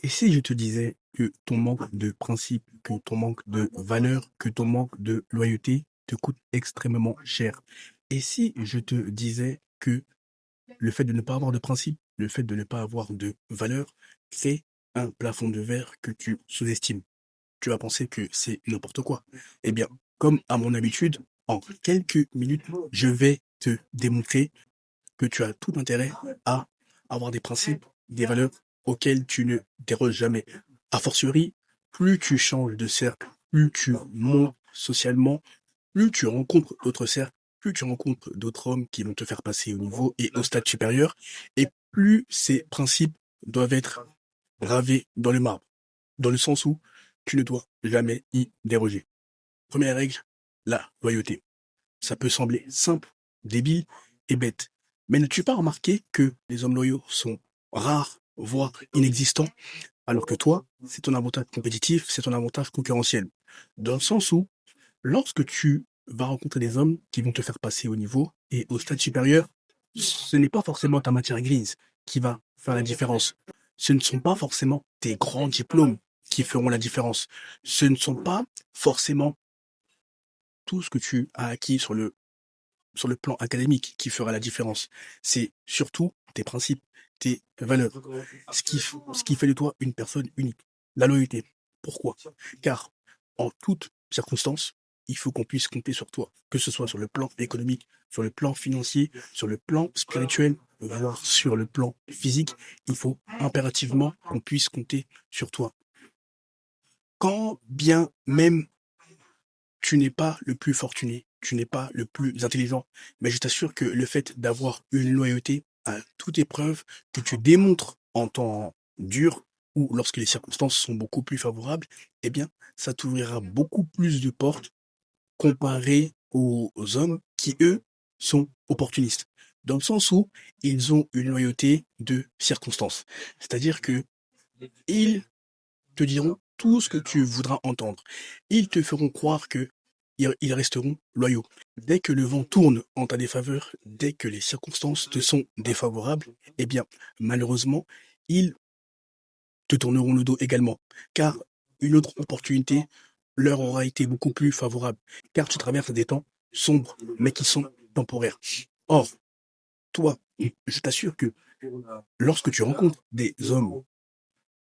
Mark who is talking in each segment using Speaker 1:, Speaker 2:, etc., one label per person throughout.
Speaker 1: Et si je te disais que ton manque de principe, que ton manque de valeur, que ton manque de loyauté te coûte extrêmement cher? Et si je te disais que le fait de ne pas avoir de principe, le fait de ne pas avoir de valeur crée un plafond de verre que tu sous-estimes? Tu vas penser que c'est n'importe quoi. Eh bien, comme à mon habitude, en quelques minutes, je vais te démontrer que tu as tout intérêt à avoir des principes, des valeurs auxquelles tu ne déroges jamais. A fortiori, plus tu changes de cercle, plus tu montes socialement, plus tu rencontres d'autres cercles, plus tu rencontres d'autres hommes qui vont te faire passer au niveau et au stade supérieur, et plus ces principes doivent être gravés dans le marbre, dans le sens où tu ne dois jamais y déroger. Première règle, la loyauté. Ça peut sembler simple, débile et bête. Mais n'as-tu pas remarqué que les hommes loyaux sont rares, voire inexistants, alors que toi, c'est ton avantage compétitif, c'est ton avantage concurrentiel. Dans le sens où, lorsque tu vas rencontrer des hommes qui vont te faire passer au niveau et au stade supérieur, ce n'est pas forcément ta matière grise qui va faire la différence. Ce ne sont pas forcément tes grands diplômes qui feront la différence. Ce ne sont pas forcément tout ce que tu as acquis sur le plan académique qui fera la différence. C'est surtout tes principes, tes valeurs, ce qui fait de toi une personne unique. La loyauté. Pourquoi? Car en toutes circonstances, il faut qu'on puisse compter sur toi, que ce soit sur le plan économique, sur le plan financier, sur le plan spirituel, voire sur le plan physique. Il faut impérativement qu'on puisse compter sur toi. Quand bien même tu n'es pas le plus fortuné, tu n'es pas le plus intelligent, mais je t'assure que le fait d'avoir une loyauté à toute épreuve que tu démontres en temps dur ou lorsque les circonstances sont beaucoup plus favorables, eh bien, ça t'ouvrira beaucoup plus de portes comparé aux hommes qui, eux, sont opportunistes. Dans le sens où ils ont une loyauté de circonstance. C'est-à-dire que ils te diront tout ce que tu voudras entendre. Ils te feront croire que ils resteront loyaux. Dès que le vent tourne en ta défaveur, dès que les circonstances te sont défavorables, eh bien, malheureusement, ils te tourneront le dos également. Car une autre opportunité leur aura été beaucoup plus favorable. Car tu traverses des temps sombres, mais qui sont temporaires. Or, toi, je t'assure que lorsque tu rencontres des hommes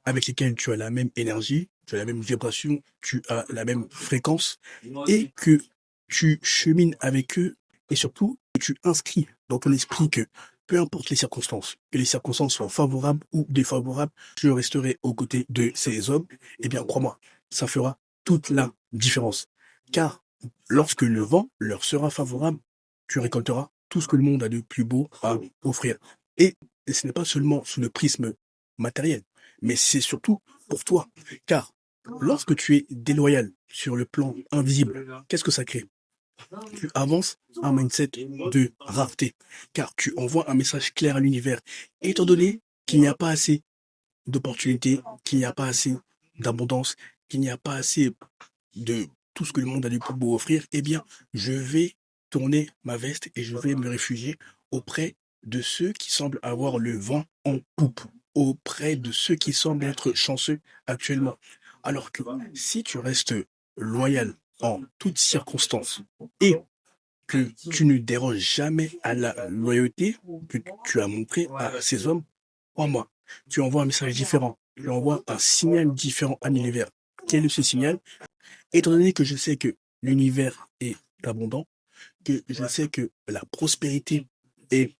Speaker 1: avec lesquels tu as la même énergie, tu as la même vibration, tu as la même fréquence et que tu chemines avec eux et surtout que tu inscris dans ton esprit que peu importe les circonstances, que les circonstances soient favorables ou défavorables, je resterai aux côtés de ces hommes, eh bien crois-moi, ça fera toute la différence. Car lorsque le vent leur sera favorable, tu récolteras tout ce que le monde a de plus beau à offrir. Et ce n'est pas seulement sous le prisme matériel, mais c'est surtout pour toi. Car lorsque tu es déloyal sur le plan invisible, qu'est-ce que ça crée? Tu avances un mindset de rareté, car tu envoies un message clair à l'univers. Étant donné qu'il n'y a pas assez d'opportunités, qu'il n'y a pas assez d'abondance, qu'il n'y a pas assez de tout ce que le monde a de plus beau offrir, eh bien, je vais tourner ma veste et je vais me réfugier auprès de ceux qui semblent avoir le vent en poupe, auprès de ceux qui semblent être chanceux actuellement. Alors que si tu restes loyal en toutes circonstances et que tu ne déroges jamais à la loyauté que tu as montrée à ces hommes, crois-moi, tu envoies un message différent, tu envoies un signal différent à l'univers. Quel est ce signal? Étant donné que je sais que l'univers est abondant, que je sais que la prospérité est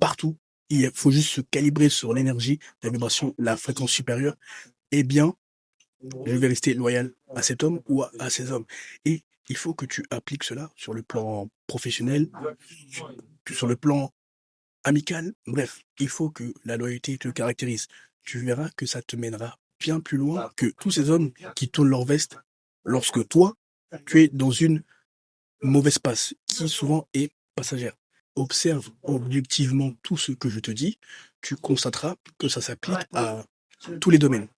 Speaker 1: partout, il faut juste se calibrer sur l'énergie, la vibration, la fréquence supérieure, eh bien, je vais rester loyal à cet homme ou à ces hommes. Et il faut que tu appliques cela sur le plan professionnel, sur le plan amical. Bref, il faut que la loyauté te caractérise. Tu verras que ça te mènera bien plus loin que tous ces hommes qui tournent leur veste lorsque toi, tu es dans une mauvaise passe qui souvent est passagère. Observe objectivement tout ce que je te dis, tu constateras que ça s'applique à tous les domaines,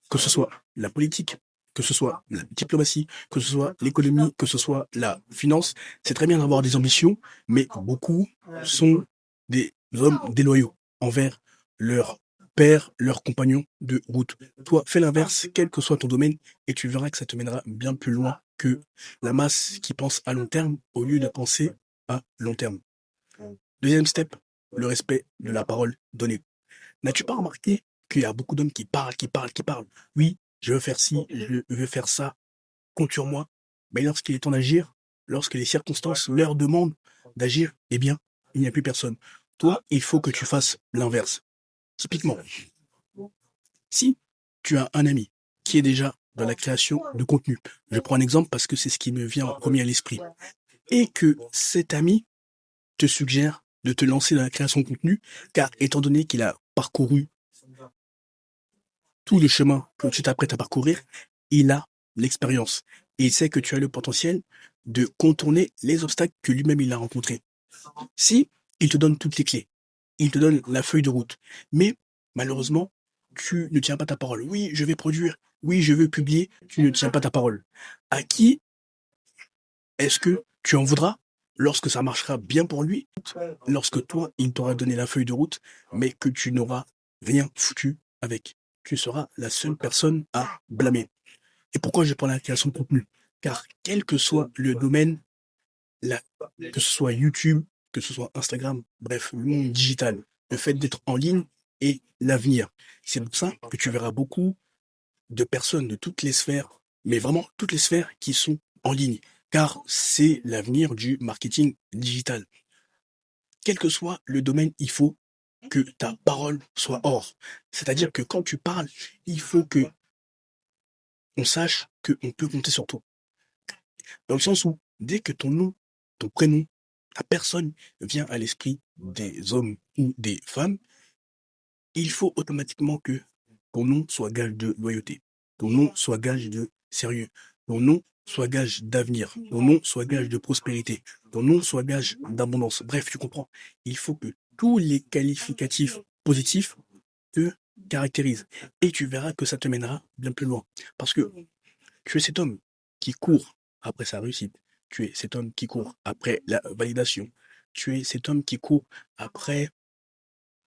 Speaker 1: que ce soit la politique, que ce soit la diplomatie, que ce soit l'économie, que ce soit la finance. C'est très bien d'avoir des ambitions, mais beaucoup sont des hommes déloyaux envers leurs perd leur compagnon de route. Toi, fais l'inverse, quel que soit ton domaine, et tu verras que ça te mènera bien plus loin que la masse qui pense à long terme au lieu de penser à long terme. Deuxième step, le respect de la parole donnée. N'as-tu pas remarqué qu'il y a beaucoup d'hommes qui parlent, qui parlent, qui parlent? Oui, je veux faire ci, je veux faire ça, compte sur moi. Mais lorsqu'il est temps d'agir, lorsque les circonstances leur demandent d'agir, eh bien, il n'y a plus personne. Toi, il faut que tu fasses l'inverse. Typiquement, si tu as un ami qui est déjà dans la création de contenu, je prends un exemple parce que c'est ce qui me vient en premier à l'esprit, et que cet ami te suggère de te lancer dans la création de contenu, car étant donné qu'il a parcouru tout le chemin que tu t'apprêtes à parcourir, il a l'expérience. Et il sait que tu as le potentiel de contourner les obstacles que lui-même il a rencontrés. Si il te donne toutes les clés, il te donne la feuille de route, mais malheureusement, tu ne tiens pas ta parole. Oui, je vais produire. Oui, je veux publier. Tu ne tiens pas ta parole. À qui est-ce que tu en voudras lorsque ça marchera bien pour lui, lorsque toi, il t'aura donné la feuille de route, mais que tu n'auras rien foutu avec. Tu seras la seule personne à blâmer. Et pourquoi je prends la création de contenu? Car quel que soit le domaine, la- que ce soit YouTube, que ce soit Instagram, bref, le monde digital, le fait d'être en ligne est l'avenir. C'est pour ça que tu verras beaucoup de personnes de toutes les sphères, mais vraiment toutes les sphères qui sont en ligne, car c'est l'avenir du marketing digital. Quel que soit le domaine, il faut que ta parole soit or. C'est-à-dire que quand tu parles, il faut que on sache qu'on peut compter sur toi. Dans le sens où, dès que ton nom, ton prénom, ta personne vient à l'esprit des hommes ou des femmes, il faut automatiquement que ton nom soit gage de loyauté, ton nom soit gage de sérieux, ton nom soit gage d'avenir, ton nom soit gage de prospérité, ton nom soit gage d'abondance. Bref, tu comprends. Il faut que tous les qualificatifs positifs te caractérisent. Et tu verras que ça te mènera bien plus loin. Parce que tu es cet homme qui court après sa réussite. Tu es cet homme qui court après la validation. Tu es cet homme qui court après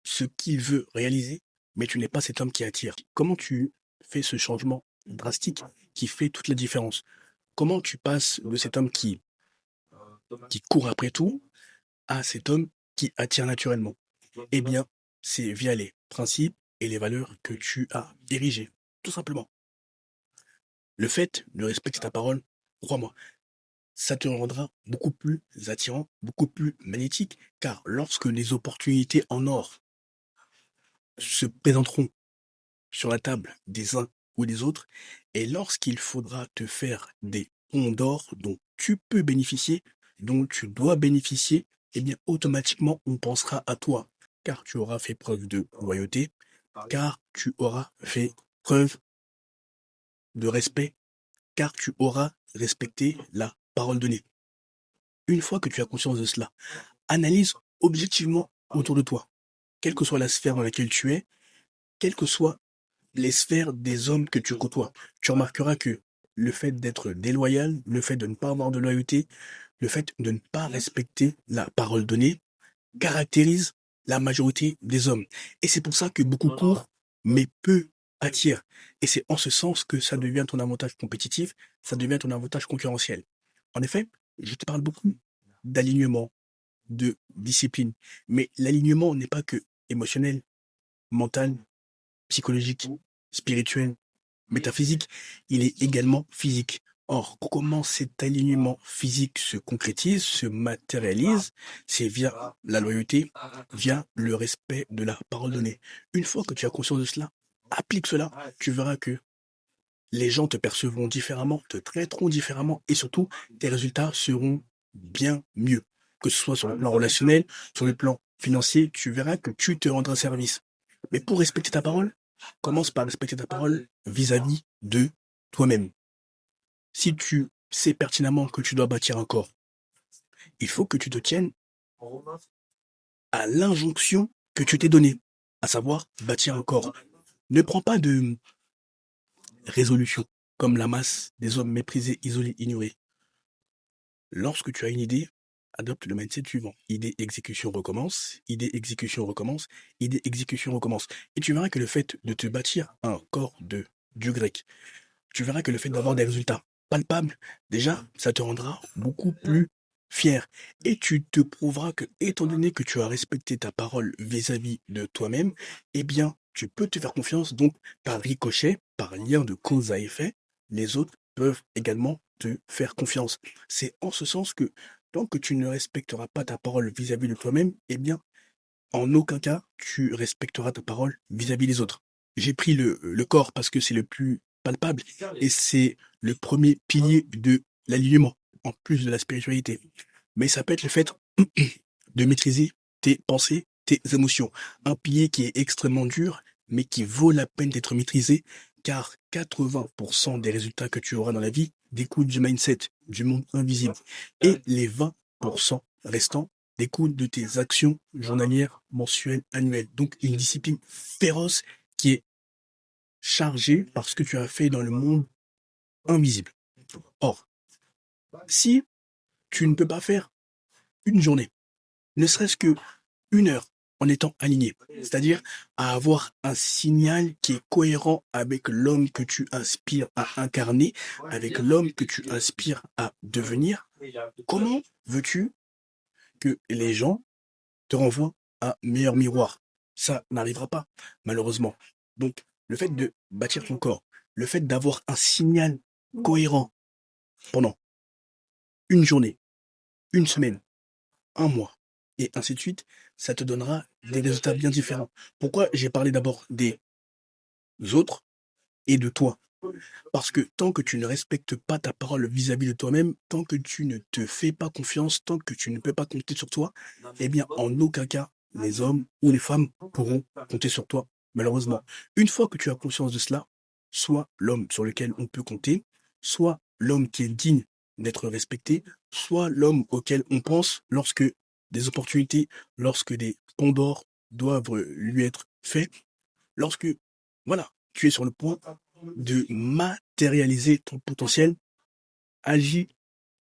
Speaker 1: ce qu'il veut réaliser, mais tu n'es pas cet homme qui attire. Comment tu fais ce changement drastique qui fait toute la différence? Comment tu passes de cet homme qui court après tout à cet homme qui attire naturellement? Eh bien, c'est via les principes et les valeurs que tu as érigées, tout simplement. Le fait de respecter ta parole, crois-moi, ça te rendra beaucoup plus attirant, beaucoup plus magnétique, car lorsque les opportunités en or se présenteront sur la table des uns ou des autres, et lorsqu'il faudra te faire des ponts d'or dont tu peux bénéficier, dont tu dois bénéficier, eh bien automatiquement on pensera à toi, car tu auras fait preuve de loyauté, car tu auras fait preuve de respect, car tu auras respecté la parole donnée. Une fois que tu as conscience de cela, analyse objectivement autour de toi, quelle que soit la sphère dans laquelle tu es, quelles que soient les sphères des hommes que tu côtoies. Tu remarqueras que le fait d'être déloyal, le fait de ne pas avoir de loyauté, le fait de ne pas respecter la parole donnée caractérise la majorité des hommes. Et c'est pour ça que beaucoup courent, mais peu attirent. Et c'est en ce sens que ça devient ton avantage compétitif, ça devient ton avantage concurrentiel. En effet, je te parle beaucoup d'alignement, de discipline. Mais l'alignement n'est pas que émotionnel, mental, psychologique, spirituel, métaphysique, il est également physique. Or, comment cet alignement physique se concrétise, se matérialise? C'est via la loyauté, via le respect de la parole donnée. Une fois que tu as conscience de cela, applique cela, tu verras que les gens te percevront différemment, te traiteront différemment et surtout, tes résultats seront bien mieux. Que ce soit sur le plan relationnel, sur le plan financier, tu verras que tu te rendras service. Mais pour respecter ta parole, commence par respecter ta parole vis-à-vis de toi-même. Si tu sais pertinemment que tu dois bâtir un corps, il faut que tu te tiennes à l'injonction que tu t'es donnée, à savoir bâtir un corps. Ne prends pas de résolution comme la masse des hommes méprisés, isolés, ignorés. Lorsque tu as une idée, adopte le mindset suivant. Idée, exécution, recommence. Idée, exécution, recommence. Idée, exécution, recommence. Et tu verras que le fait de te bâtir un corps de dieu grec, tu verras que le fait d'avoir des résultats palpables, déjà, ça te rendra beaucoup plus fier. Et tu te prouveras que, étant donné que tu as respecté ta parole vis-à-vis de toi-même, eh bien, tu peux te faire confiance. Donc, par ricochet, par lien de cause à effet, les autres peuvent également te faire confiance. C'est en ce sens que, tant que tu ne respecteras pas ta parole vis-à-vis de toi-même, eh bien, en aucun cas, tu respecteras ta parole vis-à-vis des autres. J'ai pris le corps parce que c'est le plus palpable et c'est le premier pilier de l'alignement, en plus de la spiritualité. Mais ça peut être le fait de maîtriser tes pensées, tes émotions. Un pilier qui est extrêmement dur, mais qui vaut la peine d'être maîtrisé, car 80% des résultats que tu auras dans la vie découlent du mindset, du monde invisible. Et les 20% restants découlent de tes actions journalières, mensuelles, annuelles. Donc une discipline féroce qui est chargée par ce que tu as fait dans le monde invisible. Or, si tu ne peux pas faire une journée, ne serait-ce que une heure en étant aligné, c'est-à-dire à avoir un signal qui est cohérent avec l'homme que tu aspires à incarner, avec l'homme que tu aspires à devenir, comment veux-tu que les gens te renvoient un meilleur miroir? Ça n'arrivera pas, malheureusement. Donc, le fait de bâtir ton corps, le fait d'avoir un signal cohérent pendant une journée, une semaine, un mois, et ainsi de suite, ça te donnera des résultats bien différents. Pourquoi j'ai parlé d'abord des autres et de toi? Parce que tant que tu ne respectes pas ta parole vis-à-vis de toi-même, tant que tu ne te fais pas confiance, tant que tu ne peux pas compter sur toi, eh bien, en aucun cas, les hommes ou les femmes pourront compter sur toi, malheureusement. Une fois que tu as conscience de cela, sois l'homme sur lequel on peut compter, soit l'homme qui est digne d'être respecté, soit l'homme auquel on pense lorsque des opportunités, lorsque des ponts d'or doivent lui être faits, lorsque, voilà, tu es sur le point de matérialiser ton potentiel, agis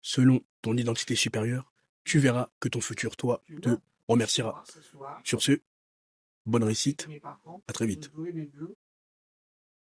Speaker 1: selon ton identité supérieure, tu verras que ton futur toi te remerciera. Sur ce, bonne réussite, à très vite.